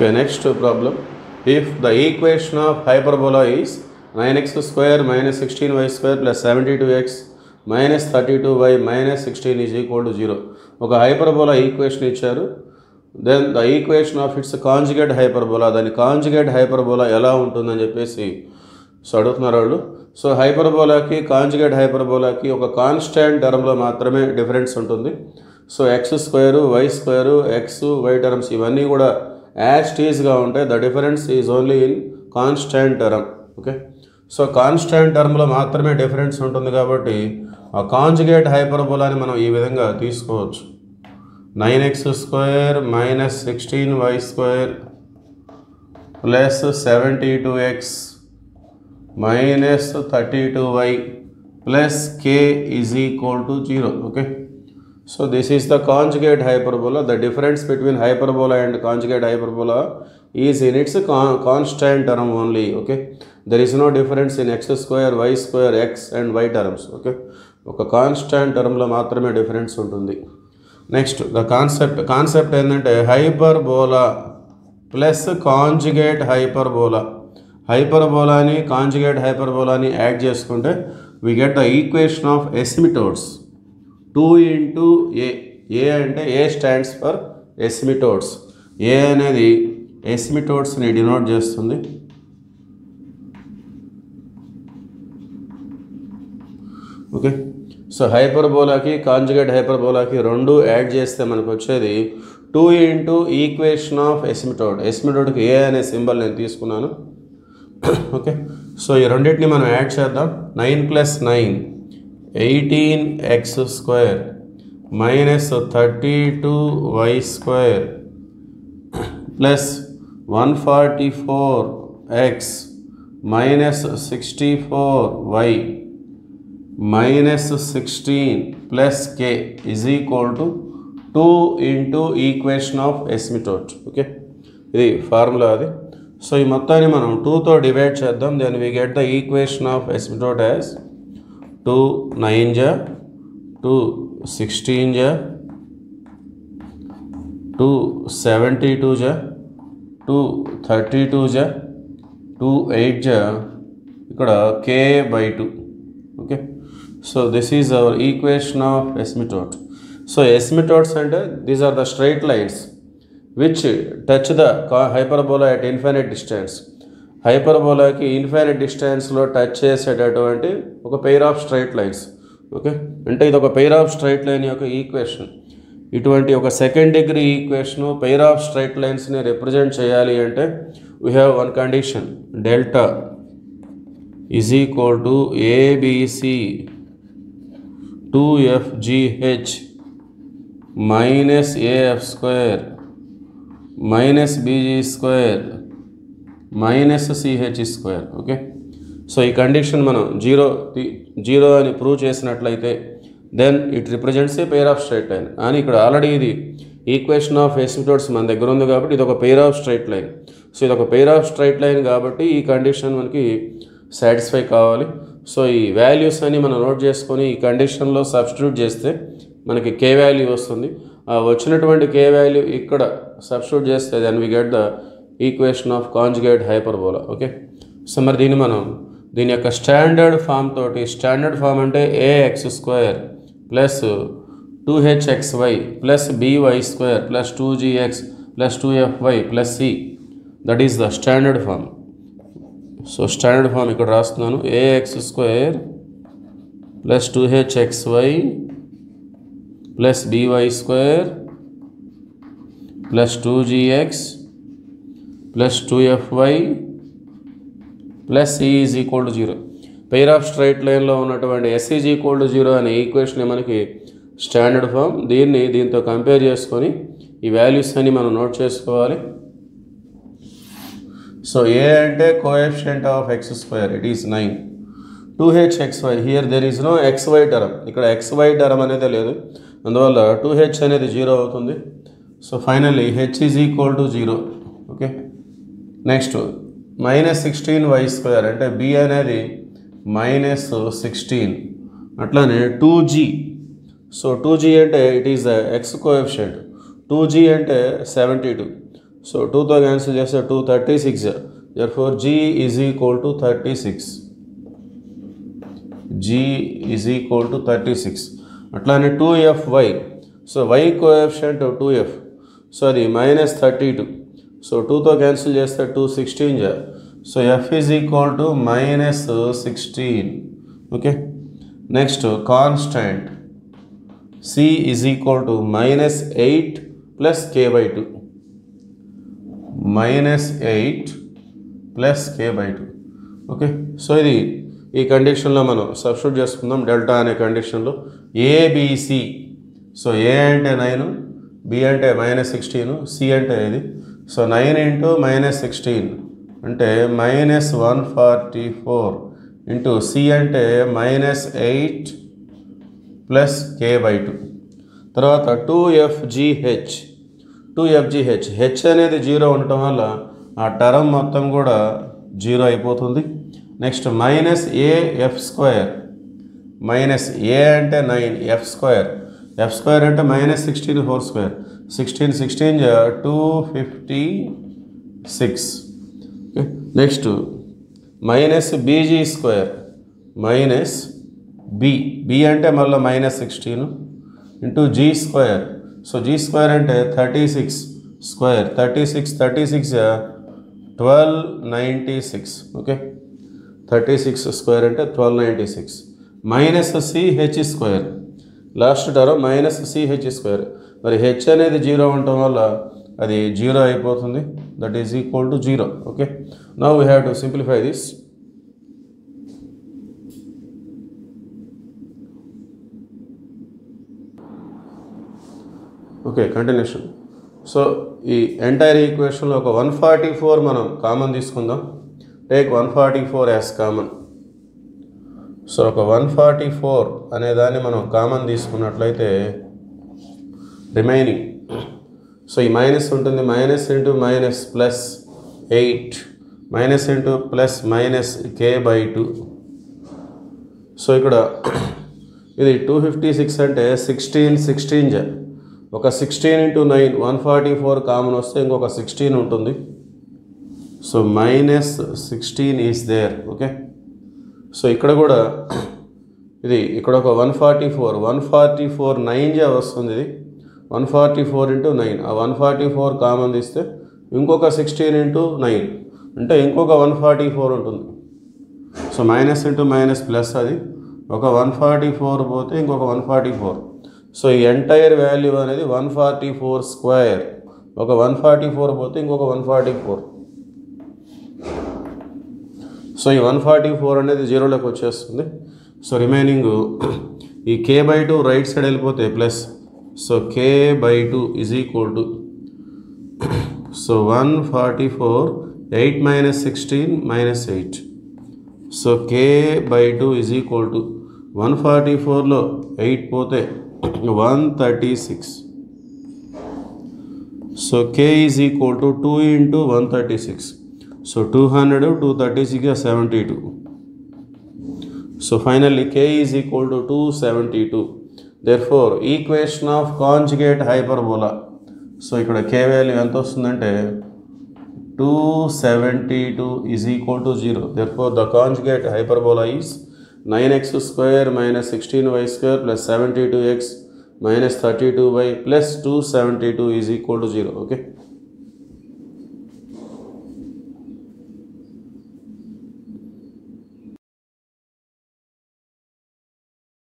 Okay, next problem. If the equation of hyperbola is 9x square minus 16y square plus 72x minus 32y minus 16 is equal to 0. ఒక hyperbola equation ఇచ్చారు. Then the equation of its conjugate hyperbola, దాని conjugate hyperbola ఎలా ఉంటుందని చెప్పేసి అడుగుతున్నారు వాళ్ళు. So హైపర్బోలాకి conjugate హైపర్బోలాకి ఒక constant టర్మ్లో మాత్రమే డిఫరెన్స్ ఉంటుంది. So X square Y square X Y terms ఇవన్నీ కూడా యాజ్ టీజ్గా ఉంటాయి. The difference is only in constant term. Okay, so constant టర్మ్లో మాత్రమే డిఫరెన్స్ ఉంటుంది కాబట్టి ఆ కాంజుగేట్ హైపర్బోలాని మనం ఈ విధంగా తీసుకోవచ్చు. 9x square minus 16y square plus 72x minus 32y plus k is equal to 0. Okay, so this is the conjugate hyperbola. The difference between hyperbola and conjugate hyperbola is in its constant term only. Okay, there is no difference in x square y square x and y terms. Okay, ఒక constant టర్మ్లో మాత్రమే difference ఉంటుంది. Next the concept ఏంటంటే hyperbola plus conjugate hyperbola. హైపర్బోలాని conjugate హైపర్బోలాని add చేసుకుంటే we get the equation of asymptotes. 2 into a. A అంటే a stands for ఎసిమిటోడ్స్. a అనేది ఎసిమిటోడ్స్ని డినోట్ చేస్తుంది. ఓకే, సో హైపర్బోలాకి కాంజుగేట్ హైపర్బోలాకి రెండు యాడ్ చేస్తే మనకు వచ్చేది 2 into ఈక్వేషన్ ఆఫ్ ఎసిమిటోడ్. ఎసిమిటోడ్కి a అనే సింబల్ నేను తీసుకున్నాను. ఓకే, సో ఈ రెండింటిని మనం యాడ్ చేద్దాం. 9 + 9 18x square minus 32y square plus 144x minus 64y minus 16 plus k is equal to 2 into equation of asymptote. Okay, ఇది ఫార్ములా అది. సో ఈ మొత్తాన్ని మనం 2తో డివైడ్ చేద్దాం. Then we get the equation of asymptote as 2 9 जा 2 16 जा 2 72 जा 2 32 जा 2 8 जा ఇక్కడ k by 2. Okay, so this is our equation of asymptote. So asymptotes అంటే these are the straight lines which touch the hyperbola at infinite distance. హైపర్బోలాకి infinite డిస్టెన్స్లో touch చేసేటటువంటి ఒక pair of straight lines. Okay, అంటే ఇది ఒక pair of straight line యొక్క ఈక్వేషన్. ఇటువంటి ఒక second degree equation pair of straight లైన్స్ని రిప్రజెంట్ చేయాలి అంటే we have one condition. Delta is equal to abc 2fgh minus AF square minus BG square minus CH square. Okay, so ఈ condition మనం zero అని ప్రూవ్ చేసినట్లయితే then it represents a pair of straight line. అని ఇక్కడ already ఇది equation of ఎసిమిటోడ్స్ మన దగ్గర ఉంది కాబట్టి ఇది ఒక pair of straight line. So ఇది ఒక పెయిర్ ఆఫ్ స్ట్రైట్ లైన్ కాబట్టి ఈ కండిషన్ మనకి సాటిస్ఫై కావాలి. సో ఈ వాల్యూస్ అని మనం నోట్ చేసుకొని ఈ కండిషన్లో సబ్స్టిట్యూట్ చేస్తే మనకి కే వాల్యూ వస్తుంది. ఆ వచ్చినటువంటి కే వాల్యూ ఇక్కడ సబ్స్టిట్యూట్ చేస్తే then we get the equation of conjugate hyperbola. Okay, so మరి దీని యొక్క స్టాండర్డ్ ఫామ్ తోటి, స్టాండర్డ్ ఫామ్ అంటే ax square plus 2hxy plus by square plus 2gx plus 2fy plus c, that is the standard form. So standard form ఇక్కడ రాస్తున్నాను. ax square plus 2hxy plus by square plus 2gx plus 2fy plus c is equal to 0. Pair of straight లైన్లో ఉన్నటువంటి s is equal to 0 అనే equation మనకి standard form. దీంతో compare చేసుకొని ఈ values అని మనం నోట్ చేసుకోవాలి. సో ఏ అంటే coefficient of X square, it is 9. 2hxy, here there is no xy term. ఇక్కడ xy టర్మ్ అనేది లేదు, అందువల్ల 2h అనేది 0 అవుతుంది. So finally h is equal to 0. Okay, next minus 16y square అంటే b అనేది మైనస్ 16. అట్లానే 2g. సో 2g అంటే it is the X coefficient. 2g అంటే 72. సో 2తో క్యాన్సిల్ చేస్తే 2 36. Therefore G is equal to 36. G is equal to 36. అట్లానే 2FY. So y coefficient 2F. So అది -32. So 2తో క్యాన్సిల్ చేస్తే 2 16. So F is equal to -16. Okay. Next constant C is equal to -8 plus K/2. -8 plus K/2. Okay. So ఇది ఈ కండిషన్లో మనం substitute చేసుకుందాం. Delta అనే కండిషన్లో ఏబిసి. సో ఏ అంటే 9, బి అంటే -16, సి అంటే ఇది. సో 9 × -16 అంటే -144 ఇంటూ సి అంటే -8 ప్లస్ K/2. తర్వాత 2FGH. హెచ్ అనేది 0 ఉండటం వల్ల ఆ టర్మ్ మొత్తం కూడా 0 అయిపోతుంది. Next -AF². -A అంటే 9, F² అంటే -16 whole square. 16 16 256. Next -BG² B అంటే మళ్ళీ -16 ఇంటూ G². సో G² అంటే 36 స్క్వేర్. 36 1296. ఓకే. 36 స్క్వేర్ అంటే 1296. -CH². Last term -CH². మరి హెచ్ అనేది 0 ఉండటం వల్ల అది 0 అయిపోతుంది. That is equal to 0. Okay. Now we have to simplify this. Okay, continuation. So ఈ ఎంటైర్ ఈక్వేషన్లో ఒక 144 మనం కామన్ తీసుకుందాం. Take 144 as common. సో ఒక 144 అనే దాన్ని మనం కామన్ తీసుకున్నట్లయితే రిమైనింగ్, సో ఈ మైనస్ ఉంటుంది, -× ప్లస్ 8, -× ప్లస్ -K/2. సో ఇక్కడ ఇది 256 అంటే 16 16. ఒక 16 × 9 144 కామన్ వస్తే ఇంకొక 16 ఉంటుంది. So -16 is there. Okay. So ఇక్కడ కూడా ఇది ఇక్కడ ఒక 144 9 వస్తుంది. ఇది 144 × 9. ఆ 144 కామన్ తీస్తే ఇంకొక 16 × 9 అంటే ఇంకొక 144 ఉంటుంది. సో -× ప్లస్ అది ఒక 144 పోతే ఇంకొక 144. సో ఈ ఎంటైర్ వాల్యూ అనేది 144². ఒక 144 పోతే ఇంకొక 144. సో ఈ 144 అనేది 0లోకి వచ్చేస్తుంది. సో రిమైనింగ్ ఈ K/2 రైట్ సైడ్ వెళ్ళిపోతే plus. So K/2 is equal to so 144 8 - 16 -8. So K/2 is equal to 144లో 8 పోతే 136. So K is equal to 2 × 136. So 200 236 72. So finally K is equal to 272. Therefore equation of conjugate hyperbola. So ఇక్కడ K value ఎంత వస్తుందంటే 272 is equal to 0. Therefore the conjugate hyperbola is 9x² - 16y² + 72x - 32y + 272 is equal to 0. Okay.